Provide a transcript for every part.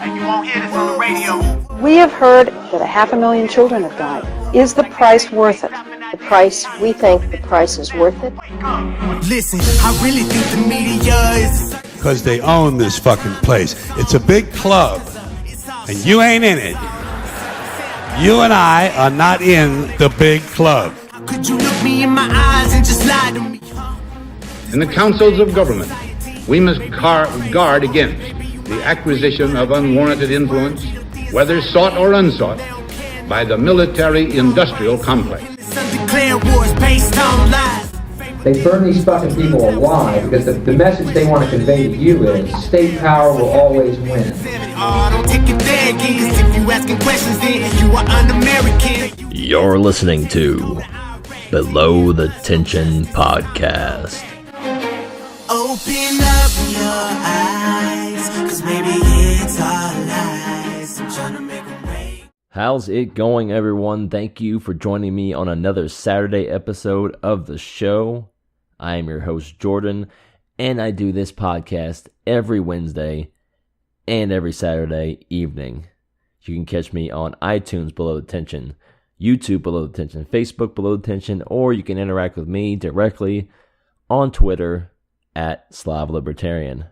And you won't hear this on the radio. We have heard that 500,000 children have died. Is the price worth it? The price, we think the price is worth it. Listen, I really think the media is... Because they own this fucking place. It's a big club, and you ain't in it. You and I are not in the big club. Could you look me in my eyes and just lie to me? In the councils of government, we must guard against the acquisition of unwarranted influence, whether sought or unsought, by the military-industrial complex. They burn these fucking people alive because the message they want to convey to you is state power will always win. You're listening to Below the Tension Podcast. Open up your eyes, 'cause maybe it's our lies. I'm trying to make them break. How's it going, everyone? Thank you for joining me on another Saturday episode of the show. I am your host, Jordan, and I do this podcast every Wednesday and every Saturday evening. You can catch me on iTunes Below the Tension, YouTube Below the Tension, Facebook Below the Tension, or you can interact with me directly on Twitter at Slav Libertarian.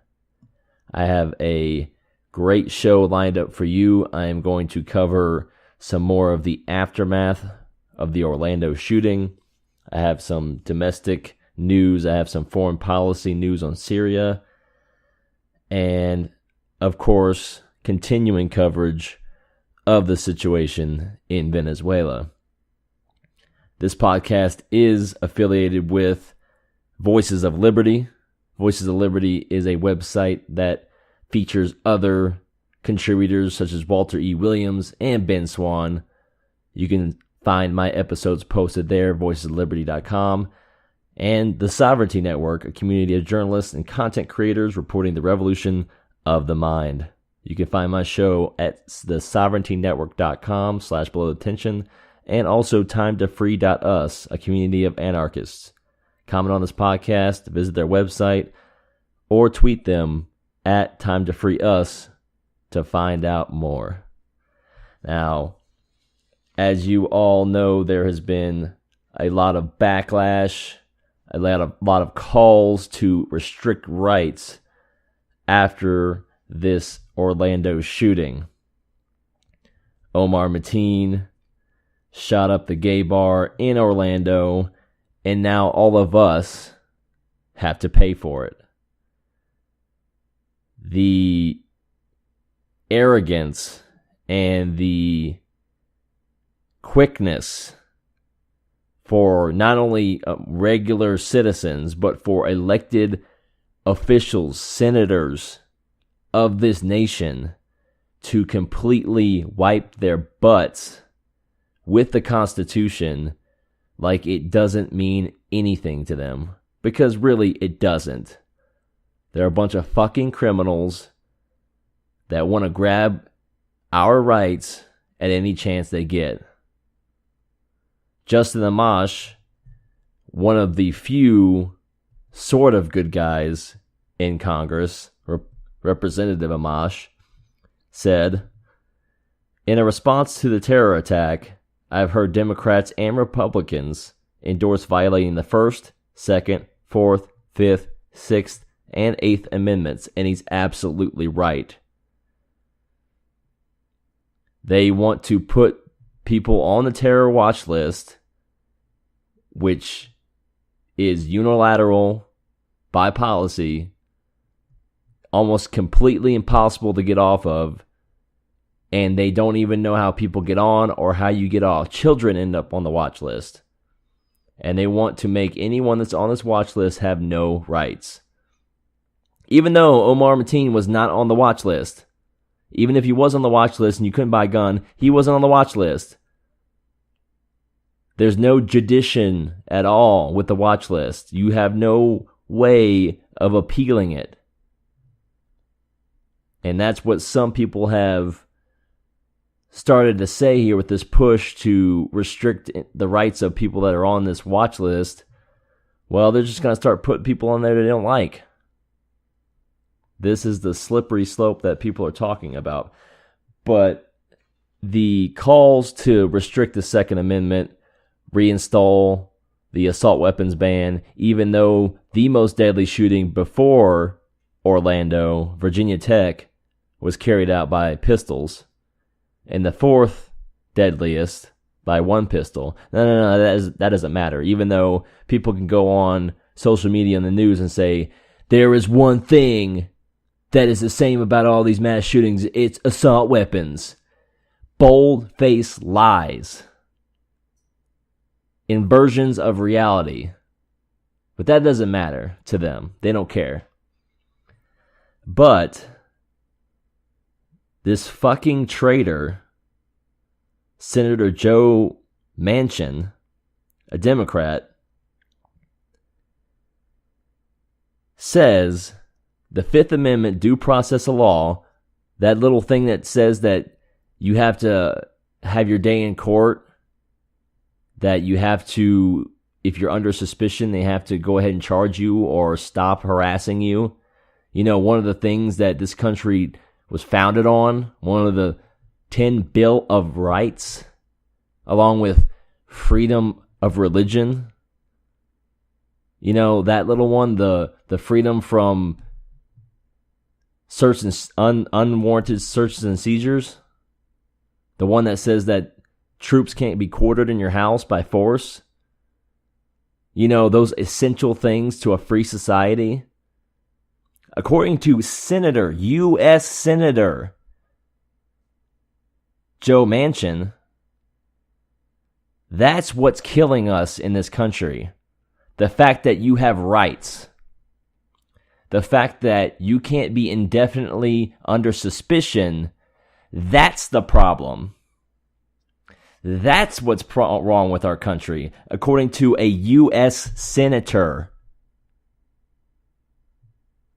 I have a great show lined up for you. I am going to cover some more of the aftermath of the Orlando shooting. I have some domestic news. I have some foreign policy news on Syria. And, of course, continuing coverage of the situation in Venezuela. This podcast is affiliated with Voices of Liberty. Voices of Liberty is a website that features other contributors such as Walter E. Williams and Ben Swan. You can find my episodes posted there, voicesofliberty.com. And the Sovereignty Network, a community of journalists and content creators reporting the revolution of the mind. You can find my show at thesovereigntynetwork.com/below the tension, and also timetofree.us, a community of anarchists. Comment on this podcast, visit their website, or tweet them at timetofreeus to find out more. Now, as you all know, there has been a lot of backlash, a lot of calls to restrict rights after this Orlando shooting. Omar Mateen shot up the gay bar in Orlando, and now all of us have to pay for it. The arrogance and the quickness for not only regular citizens, but for elected officials, senators of this nation to completely wipe their butts with the Constitution like it doesn't mean anything to them. Because really, it doesn't. They're a bunch of fucking criminals that want to grab our rights at any chance they get. Justin Amash, one of the few sort of good guys in Congress, Representative Amash, said, "In a response to the terror attack, I've heard Democrats and Republicans endorse violating the First, Second, Fourth, Fifth, Sixth, and Eighth Amendments," and he's absolutely right. They want to put people on the terror watch list, which is unilateral by policy, almost completely impossible to get off of, and they don't even know how people get on or how you get off. Children end up on the watch list, and they want to make anyone that's on this watch list have no rights. Even though Omar Mateen was not on the watch list, even if he was on the watch list and you couldn't buy a gun, he wasn't on the watch list. There's no judiction at all with the watch list. You have no way of appealing it. And that's what some people have started to say here with this push to restrict the rights of people that are on this watch list. Well, they're just going to start putting people on there they don't like. This is the slippery slope that people are talking about. But the calls to restrict the Second Amendment, reinstall the assault weapons ban, even though the most deadly shooting before Orlando, Virginia Tech, was carried out by pistols, and the fourth deadliest by one pistol. No, that doesn't matter. Even though people can go on social media and the news and say, there is one thing that is the same about all these mass shootings, it's assault weapons. Bold-faced lies. Inversions of reality. But that doesn't matter to them. They don't care. But this fucking traitor, Senator Joe Machin, a Democrat, says the Fifth Amendment due process of law, that little thing that says that you have to have your day in court, that you have to, if you're under suspicion, they have to go ahead and charge you or stop harassing you. You know, one of the things that this country was founded on, one of the 10 Bill of Rights, along with freedom of religion. You know, that little one, the freedom from search and unwarranted searches and seizures. The one that says that troops can't be quartered in your house by force. You know, those essential things to a free society. According to US Senator Joe Machin, that's what's killing us in this country. The fact that you have rights. The fact that you can't be indefinitely under suspicion, that's the problem. That's what's wrong with our country, according to a U.S. Senator.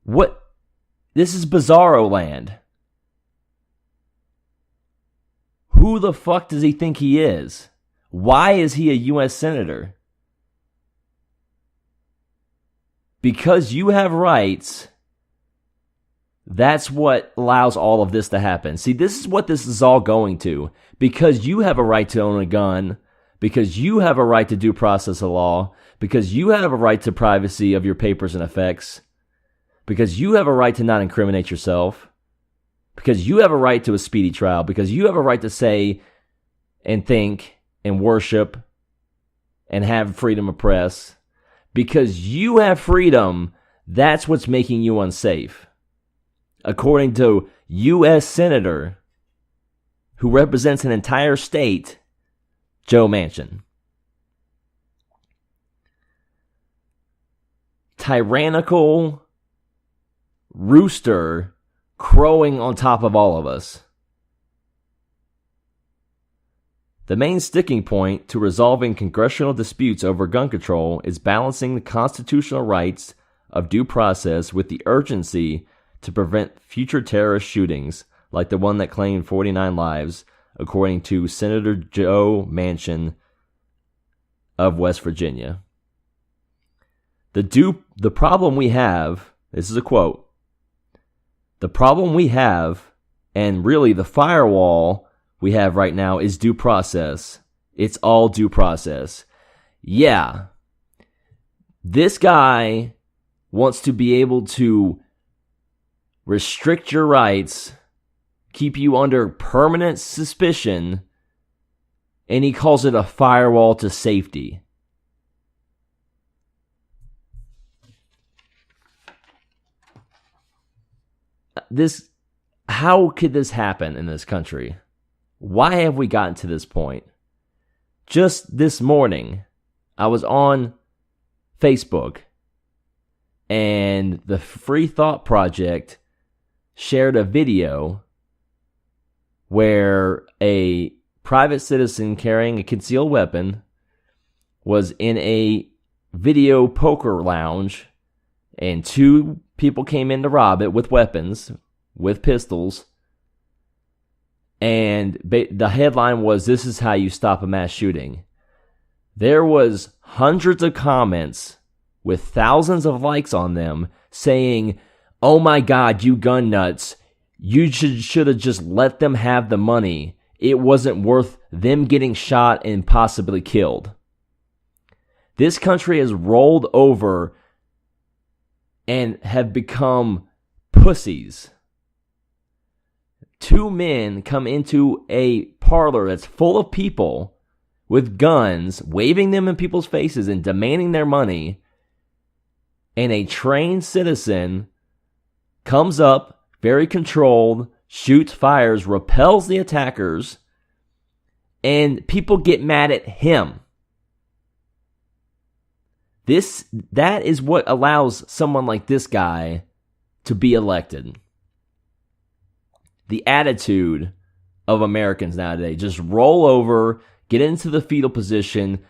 What? This is bizarro land. Who the fuck does he think he is? Why is he a U.S. Senator? Because you have rights, that's what allows all of this to happen. See, this is what this is all going to. Because you have a right to own a gun, because you have a right to due process of law, because you have a right to privacy of your papers and effects, because you have a right to not incriminate yourself, because you have a right to a speedy trial, because you have a right to say and think and worship and have freedom of press. Because you have freedom, that's what's making you unsafe. According to U.S. Senator, who represents an entire state, Joe Machin. Tyrannical rooster crowing on top of all of us. The main sticking point to resolving congressional disputes over gun control is balancing the constitutional rights of due process with the urgency to prevent future terrorist shootings like the one that claimed 49 lives, according to Senator Joe Machin of West Virginia. The problem we have, this is a quote, the problem we have, and really the firewall we have right now, is due process. It's all due process. Yeah. This guy wants to be able to restrict your rights, keep you under permanent suspicion, and he calls it a firewall to safety. How could this happen in this country? Why have we gotten to this point? Just this morning, I was on Facebook, and the Free Thought Project shared a video where a private citizen carrying a concealed weapon was in a video poker lounge, and two people came in to rob it with weapons, with pistols. And the headline was, "This is how you stop a mass shooting." There was hundreds of comments with thousands of likes on them saying, oh my God, you gun nuts, you should have just let them have the money. It wasn't worth them getting shot and possibly killed. This country has rolled over and have become pussies. Two men come into a parlor that's full of people with guns, waving them in people's faces and demanding their money. And a trained citizen comes up, very controlled, shoots, fires, repels the attackers, and people get mad at him. That is what allows someone like this guy to be elected. The attitude of Americans nowadays. Just roll over, get into the fetal position,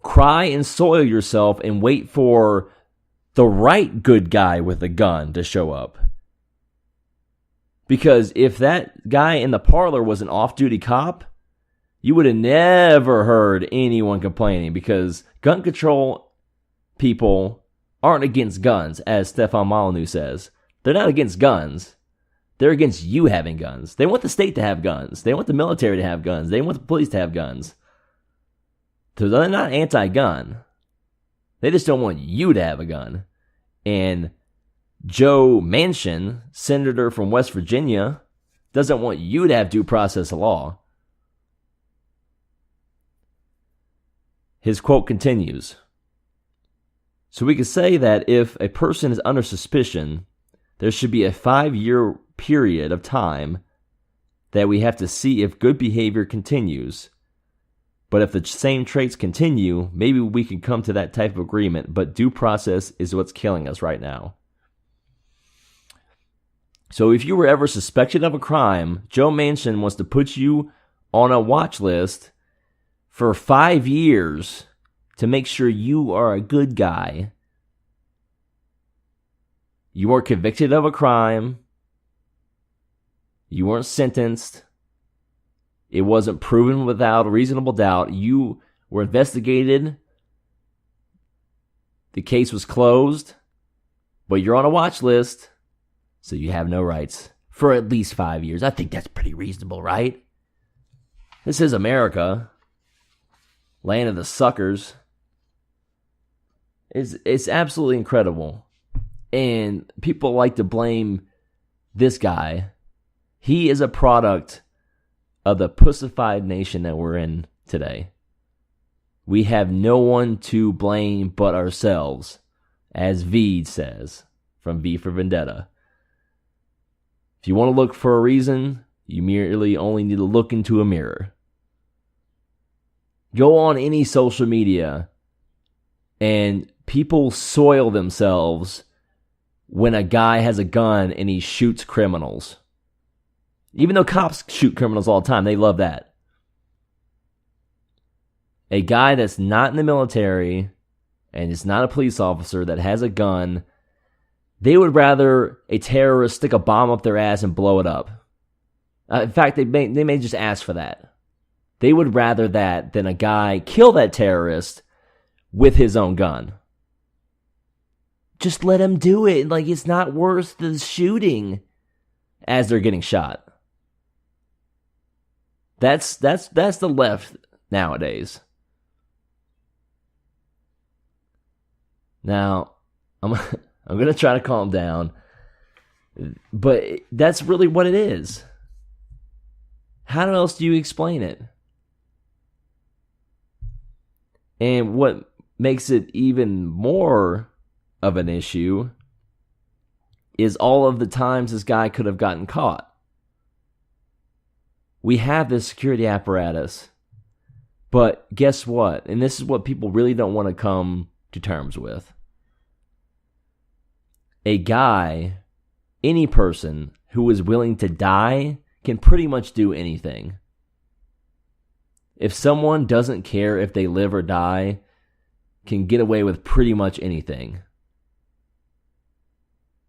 cry and soil yourself, and wait for the right good guy with a gun to show up. Because if that guy in the parlor was an off-duty cop, you would have never heard anyone complaining, because gun control people aren't against guns, as Stefan Molyneux says. They're not against guns. They're against you having guns. They want the state to have guns. They want the military to have guns. They want the police to have guns. So they're not anti-gun. They just don't want you to have a gun. And Joe Manchin, senator from West Virginia, doesn't want you to have due process of law. His quote continues. So we could say that if a person is under suspicion, there should be a 5-year period of time that we have to see if good behavior continues. But if the same traits continue, maybe we can come to that type of agreement, but due process is what's killing us right now. So if you were ever suspected of a crime, Joe Manchin wants to put you on a watch list for 5 years to make sure you are a good guy. You weren't convicted of a crime. You weren't sentenced. It wasn't proven without a reasonable doubt. You were investigated. The case was closed. But you're on a watch list, so you have no rights for at least 5 years. I think that's pretty reasonable, right? This is America. Land of the suckers. It's absolutely incredible. And people like to blame this guy. He is a product of the pussified nation that we're in today. We have no one to blame but ourselves, as V says, from V for Vendetta. If you want to look for a reason, you merely only need to look into a mirror. Go on any social media, and people soil themselves when a guy has a gun and he shoots criminals. Even though cops shoot criminals all the time, they love that. A guy that's not in the military and is not a police officer that has a gun, they would rather a terrorist stick a bomb up their ass and blow it up. In fact, they may just ask for that. They would rather that than a guy kill that terrorist with his own gun. Just let him do it. Like, it's not worth the shooting as they're getting shot. That's the left nowadays. Now, I'm going to try to calm down, but that's really what it is. How else do you explain it? And what makes it even more of an issue is all of the times this guy could have gotten caught. We have this security apparatus, but guess what? And this is what people really don't want to come to terms with. A guy, any person who is willing to die can pretty much do anything. If someone doesn't care if they live or die, can get away with pretty much anything.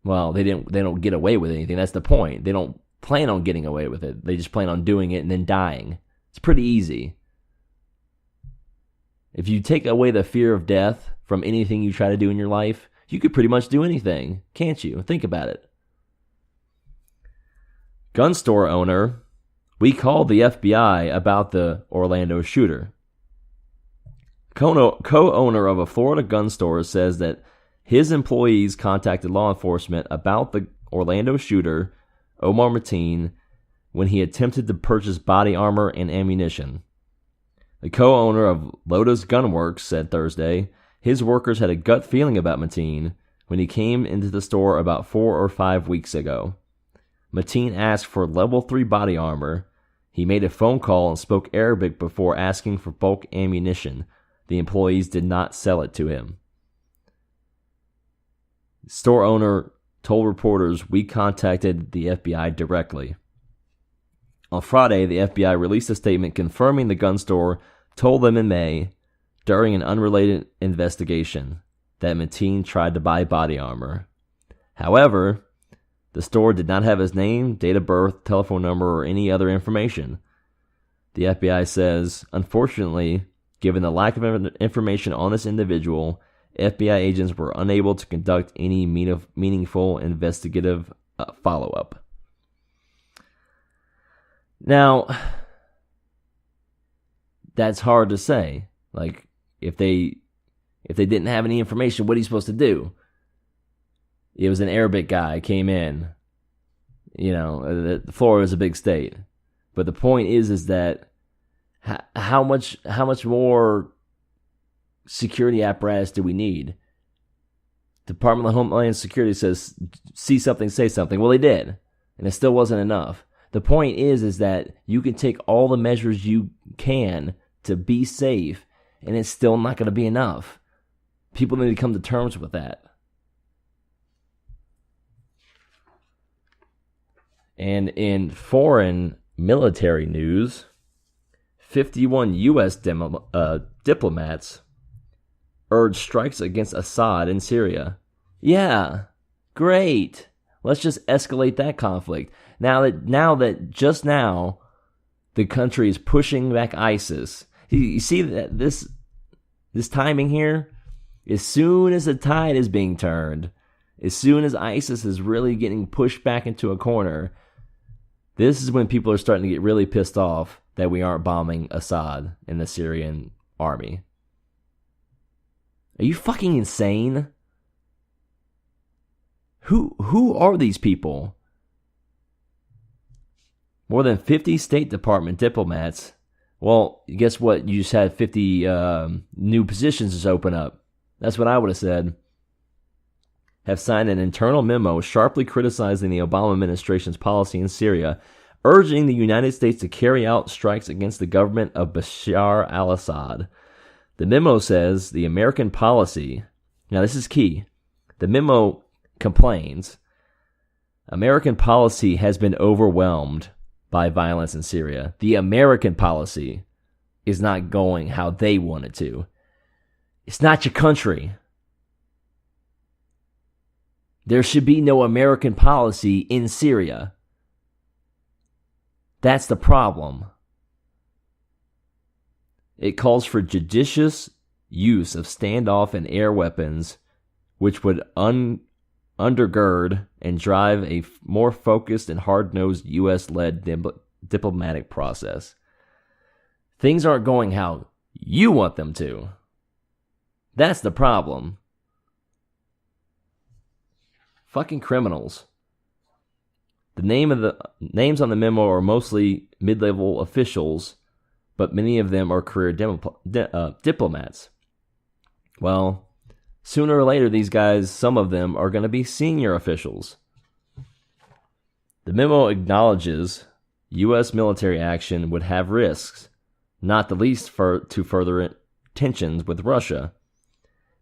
Well, they don't get away with anything. That's the point. They don't plan on getting away with it. They just plan on doing it and then dying. It's pretty easy. If you take away the fear of death from anything you try to do in your life, you could pretty much do anything, can't you? Think about it. Gun store owner, we called the FBI about the Orlando shooter. Co-owner of a Florida gun store says that his employees contacted law enforcement about the Orlando shooter, Omar Mateen, when he attempted to purchase body armor and ammunition. The co-owner of Lotus Gunworks said Thursday his workers had a gut feeling about Mateen when he came into the store about 4 or 5 weeks ago. Mateen asked for level 3 body armor. He made a phone call and spoke Arabic before asking for bulk ammunition. The employees did not sell it to him. Store owner told reporters, "We contacted the FBI directly." On Friday, the FBI released a statement confirming the gun store told them in May, during an unrelated investigation, that Mateen tried to buy body armor. However, the store did not have his name, date of birth, telephone number, or any other information. The FBI says, unfortunately, given the lack of information on this individual, FBI agents were unable to conduct any meaningful investigative follow-up. Now, that's hard to say. Like, if they didn't have any information, what are you supposed to do? It was an Arabic guy came in. You know, Florida is a big state, but the point is that how much more security apparatus do we need? Department of Homeland Security says, see something, say something. Well, they did, and it still wasn't enough. The point is that you can take all the measures you can to be safe, and it's still not going to be enough. People need to come to terms with that. And in foreign military news, 51 U.S. diplomats urged strikes against Assad in Syria. Yeah, great. Let's just escalate that conflict. Now that just now the country is pushing back ISIS. You see that this timing here? As soon as the tide is being turned, as soon as ISIS is really getting pushed back into a corner, this is when people are starting to get really pissed off that we aren't bombing Assad and the Syrian army. Are you fucking insane? Who are these people? More than 50 State Department diplomats. Well, guess what? You just had 50 new positions just open up. That's what I would have said. Have signed an internal memo sharply criticizing the Obama administration's policy in Syria, urging the United States to carry out strikes against the government of Bashar al-Assad. The memo says the American policy, now this is key, the memo complains, American policy has been overwhelmed by violence in Syria. The American policy is not going how they want it to. It's not your country. There should be no American policy in Syria. That's the problem. It calls for judicious use of standoff and air weapons, which would undergird and drive a more focused and hard-nosed U.S.-led diplomatic process. Things aren't going how you want them to. That's the problem. Fucking criminals. The names on the memo are mostly mid-level officials, but many of them are career diplomats. Well, sooner or later, these guys, some of them, are going to be senior officials. The memo acknowledges U.S. military action would have risks, not the least to further tensions with Russia.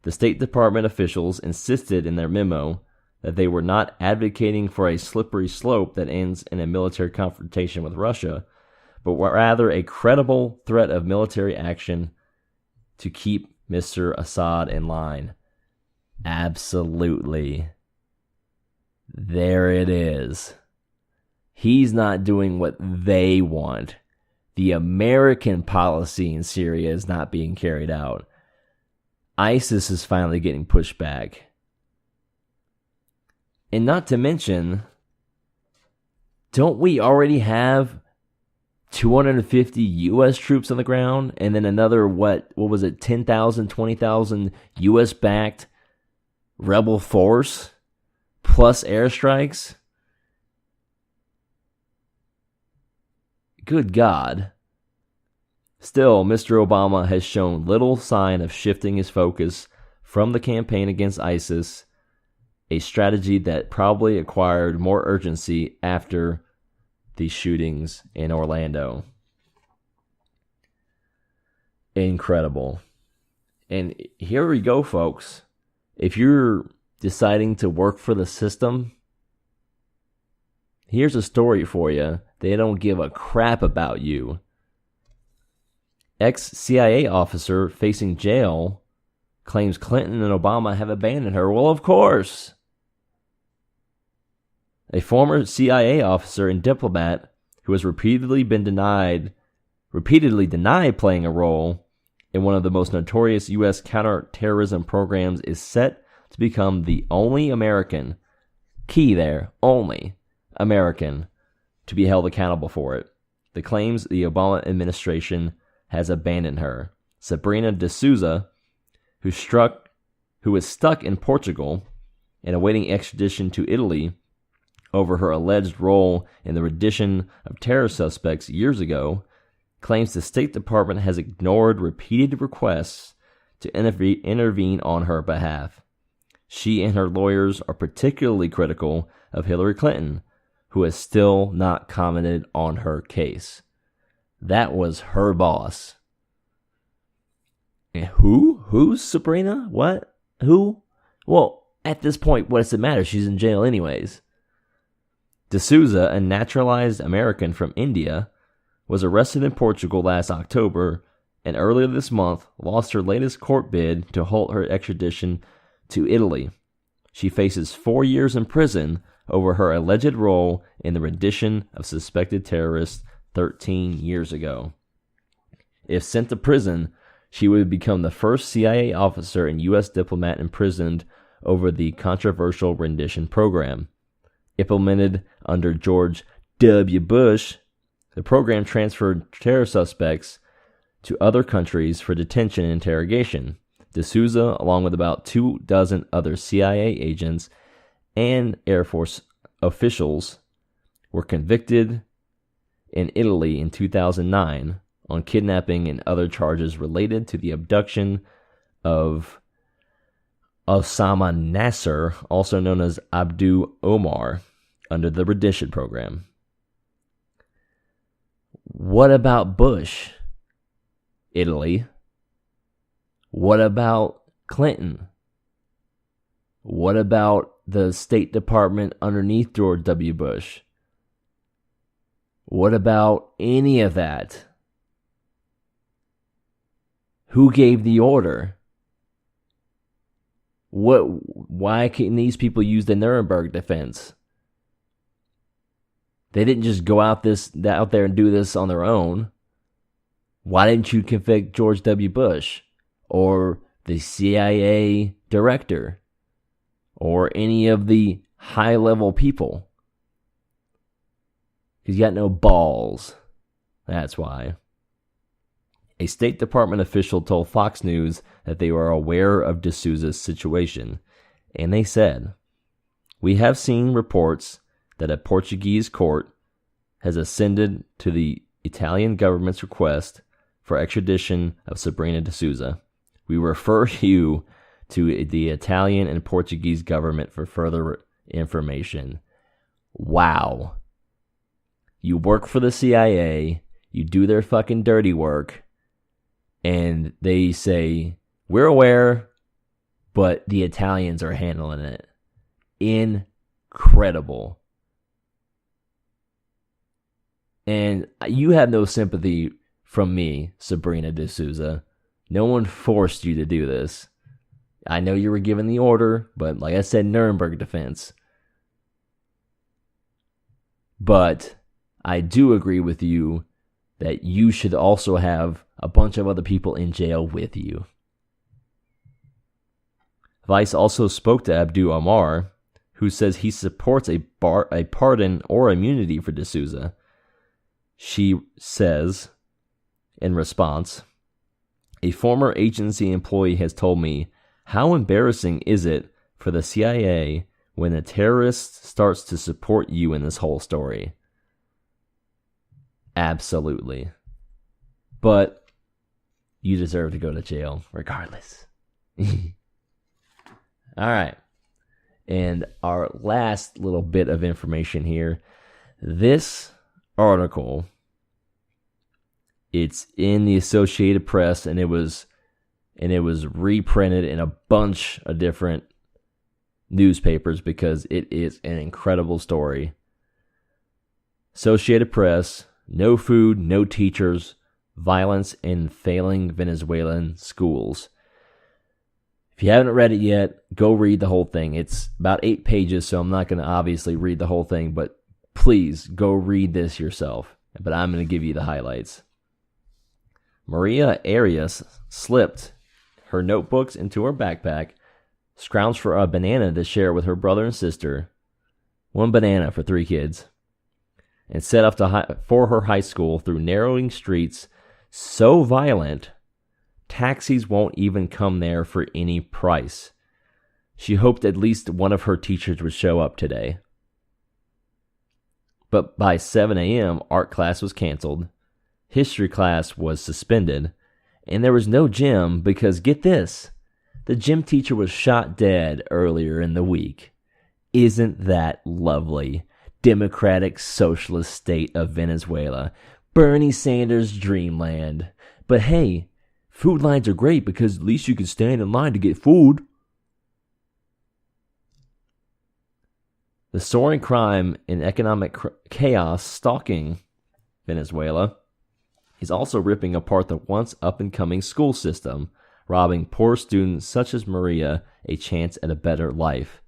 The State Department officials insisted in their memo that they were not advocating for a slippery slope that ends in a military confrontation with Russia, but rather a credible threat of military action to keep Mr. Assad in line. Absolutely. There it is. He's not doing what they want. The American policy in Syria is not being carried out. ISIS is finally getting pushed back. And not to mention, don't we already have 250 U.S. troops on the ground, and then another, what was it, 10,000, 20,000 U.S.-backed rebel force, plus airstrikes? Good God. Still, Mr. Obama has shown little sign of shifting his focus from the campaign against ISIS, a strategy that probably acquired more urgency after these shootings in Orlando. Incredible. And here we go, folks. If you're deciding to work for the system, here's a story for you. They don't give a crap about you. Ex-CIA officer facing jail claims Clinton and Obama have abandoned her. Well, of course. A former CIA officer and diplomat who has repeatedly denied playing a role in one of the most notorious U.S. counterterrorism programs is set to become the only American, key there, only American, to be held accountable for it. The claims the Obama administration has abandoned her. Sabrina de Souza, who is stuck in Portugal and awaiting extradition to Italy over her alleged role in the rendition of terror suspects years ago, claims the State Department has ignored repeated requests to intervene on her behalf. She and her lawyers are particularly critical of Hillary Clinton, who has still not commented on her case. That was her boss. And who? Who's Sabrina? What? Who? Well, at this point, what does it matter? She's in jail anyways. D'Souza, a naturalized American from India, was arrested in Portugal last October and earlier this month lost her latest court bid to halt her extradition to Italy. She faces 4 years in prison over her alleged role in the rendition of suspected terrorists 13 years ago. If sent to prison, she would become the first CIA officer and U.S. diplomat imprisoned over the controversial rendition program. Implemented under George W. Bush, the program transferred terror suspects to other countries for detention and interrogation. D'Souza, along with about 24 other CIA agents and Air Force officials, were convicted in Italy in 2009 on kidnapping and other charges related to the abduction of Osama Nasser, also known as Abdu Omar, under the rendition program. What about Bush? Italy. What about Clinton? What about the State Department underneath George W. Bush? What about any of that? Who gave the order? Why can these people use the Nuremberg defense? They didn't just go out there and do this on their own. Why didn't you convict George W. Bush or the CIA director or any of the high-level people? Because you got no balls. That's why. A State Department official told Fox News that they were aware of D'Souza's situation, and they said, "We have seen reports that a Portuguese court has ascended to the Italian government's request for extradition of Sabrina D'Souza. We refer you to the Italian and Portuguese government for further information." Wow. You work for the CIA, you do their fucking dirty work, and they say, "We're aware, but the Italians are handling it." Incredible. And you have no sympathy from me, Sabrina D'Souza. No one forced you to do this. I know you were given the order, but like I said, Nuremberg defense. But I do agree with you that you should also have a bunch of other people in jail with you. Vice also spoke to Abdu Omar, who says he supports a pardon or immunity for D'Souza. She says, in response, a former agency employee has told me, how embarrassing is it for the CIA when a terrorist starts to support you in this whole story? Absolutely. But you deserve to go to jail regardless. All right. And our last little bit of information here. This article, it's in the Associated Press, and it was reprinted in a bunch of different newspapers because it is an incredible story. Associated Press, no food, no teachers, violence in failing Venezuelan schools. If you haven't read it yet, go read the whole thing. It's about 8 pages, so I'm not going to obviously read the whole thing, but please go read this yourself. But I'm going to give you the highlights. Maria Arias slipped her notebooks into her backpack, scrounged for a banana to share with her brother and sister, 1 banana for 3 kids, and set off for her high school through narrowing streets so violent, taxis won't even come there for any price. She hoped at least one of her teachers would show up today. But by 7 a.m., art class was canceled, history class was suspended, and there was no gym because, get this, the gym teacher was shot dead earlier in the week. Isn't that lovely? Democratic Socialist state of Venezuela. Bernie Sanders' dreamland. But hey, food lines are great because at least you can stand in line to get food. The soaring crime and economic chaos stalking Venezuela is also ripping apart the once up-and-coming school system, robbing poor students such as Maria a chance at a better life.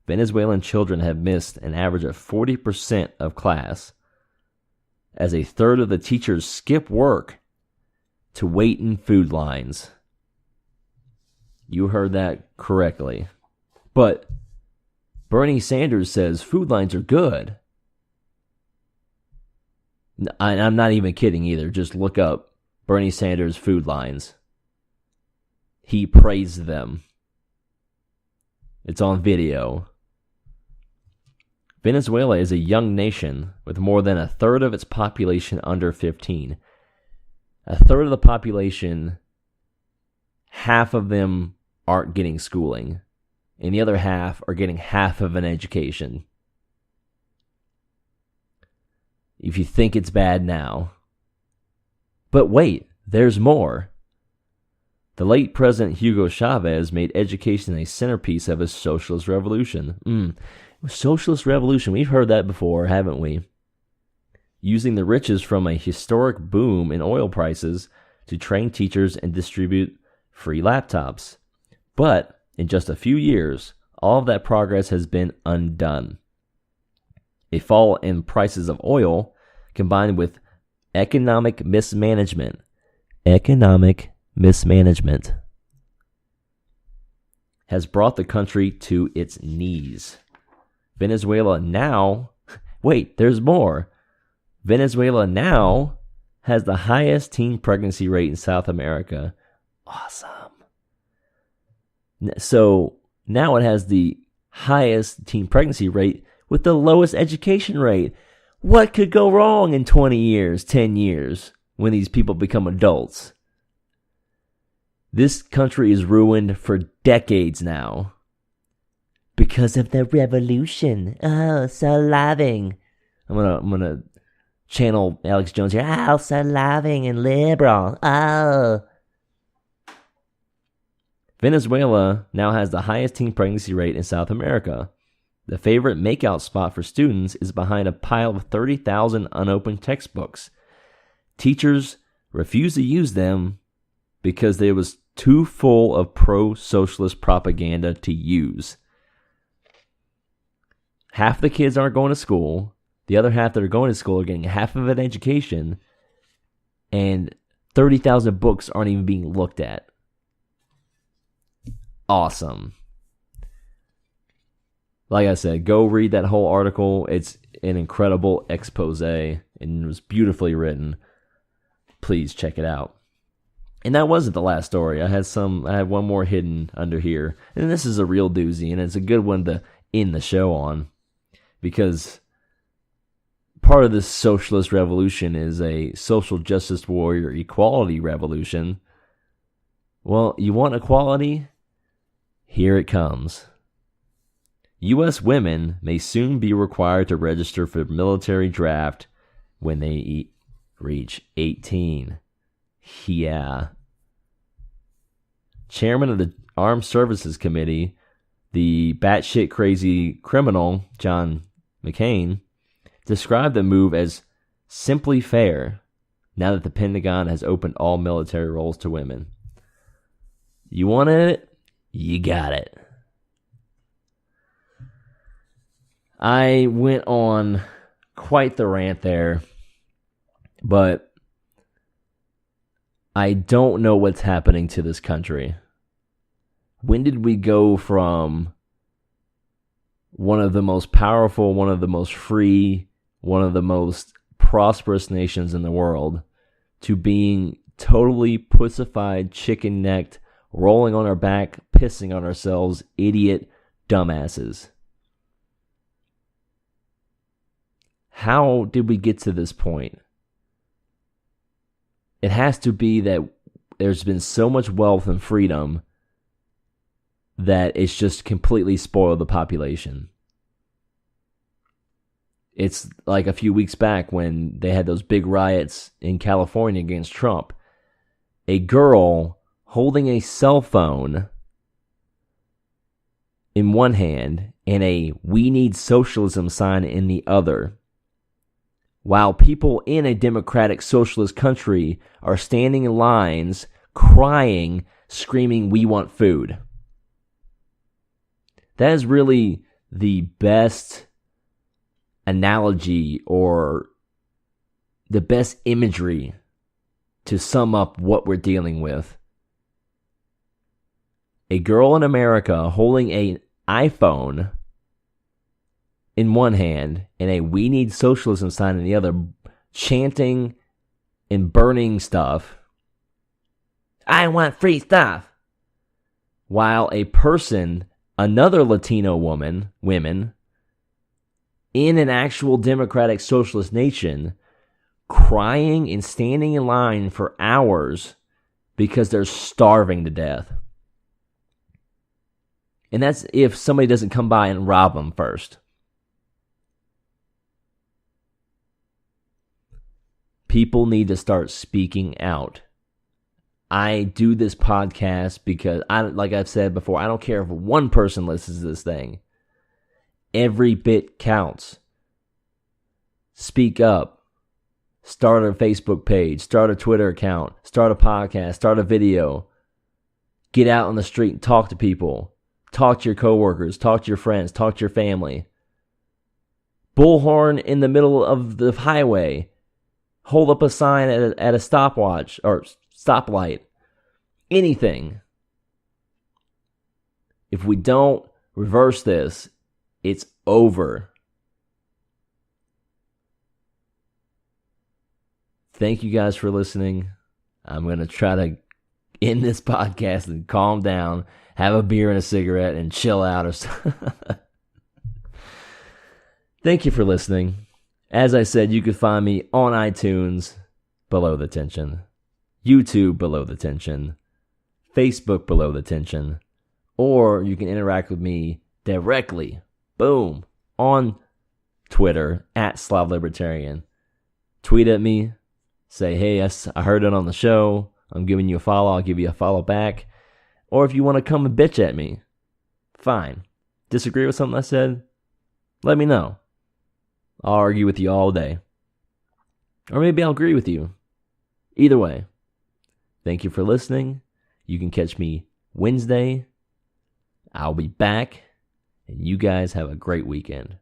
Venezuelan children have missed an average of 40% of class, as a third of the teachers skip work to wait in food lines. You heard that correctly. But Bernie Sanders says food lines are good. I'm not even kidding either. Just look up Bernie Sanders food lines. He praised them. It's on video. Venezuela is a young nation with more than a third of its population under 15. A third of the population, half of them aren't getting schooling, and the other half are getting half of an education. If you think it's bad now. But wait, there's more. The late President Hugo Chavez made education a centerpiece of his socialist revolution. Socialist revolution, we've heard that before, haven't we? Using the riches from a historic boom in oil prices to train teachers and distribute free laptops. But in just a few years, all of that progress has been undone. A fall in prices of oil, combined with economic mismanagement, has brought the country to its knees. Venezuela now, wait, there's more. Venezuela now has the highest teen pregnancy rate in South America. Awesome. So now it has the highest teen pregnancy rate with the lowest education rate. What could go wrong in 20 years, 10 years, when these people become adults? This country is ruined for decades now. Because of the revolution. Oh, so loving. I'm gonna channel Alex Jones here. Oh, so loving and liberal. Oh. Venezuela now has the highest teen pregnancy rate in South America. The favorite makeout spot for students is behind a pile of 30,000 unopened textbooks. Teachers refuse to use them because they was too full of pro-socialist propaganda to use. Half the kids aren't going to school. The other half that are going to school are getting half of an education. And 30,000 books aren't even being looked at. Awesome. like I said, go read that whole article. It's an incredible expose, and it was beautifully written. Please check it out. And that wasn't the last story. I had one more hidden under here. And this is a real doozy, and it's a good one to end the show on. Because part of this socialist revolution is a social justice warrior equality revolution. Well, you want equality? Here it comes. U.S. women may soon be required to register for military draft when they reach 18. Yeah. Chairman of the Armed Services Committee, the batshit crazy criminal, John McCain, described the move as simply fair now that the Pentagon has opened all military roles to women. You wanted it? You got it. I went on quite the rant there, but I don't know what's happening to this country. When did we go from one of the most powerful, one of the most free, one of the most prosperous nations in the world to being totally pussified, chicken-necked, rolling on our back, pissing on ourselves, idiot dumbasses? How did we get to this point? It has to be that there's been so much wealth and freedom that it's just completely spoiled the population. It's like a few weeks back when they had those big riots in California against Trump. A girl holding a cell phone in one hand and a "We Need Socialism" sign in the other, while people in a democratic socialist country are standing in lines, crying, screaming, "We want food." That is really the best analogy or the best imagery to sum up what we're dealing with. A girl in America holding an iPhone in one hand and a "We Need Socialism" sign in the other, chanting and burning stuff. I want free stuff. While a person, another Latino women, in an actual democratic socialist nation, crying and standing in line for hours because they're starving to death. And that's if somebody doesn't come by and rob them first. People need to start speaking out. I do this podcast because, like I've said before, I don't care if one person listens to this thing. Every bit counts. Speak up. Start a Facebook page. Start a Twitter account. Start a podcast. Start a video. Get out on the street and talk to people. Talk to your coworkers. Talk to your friends. Talk to your family. Bullhorn in the middle of the highway. Hold up a sign at a stopwatch or stoplight. Anything. If we don't reverse this, it's over. Thank you guys for listening. I'm going to try to end this podcast and calm down, have a beer and a cigarette, and chill out or something. Thank you for listening. As I said, you can find me on iTunes, Below the Tension, YouTube, Below the Tension, Facebook, Below the Tension, or you can interact with me directly, boom, on Twitter, @SlavLibertarian. Tweet at me, say, hey, I heard it on the show, I'm giving you a follow, I'll give you a follow back. Or if you want to come and bitch at me, fine. Disagree with something I said? Let me know. I'll argue with you all day. Or maybe I'll agree with you. Either way, thank you for listening. You can catch me Wednesday. I'll be back. And you guys have a great weekend.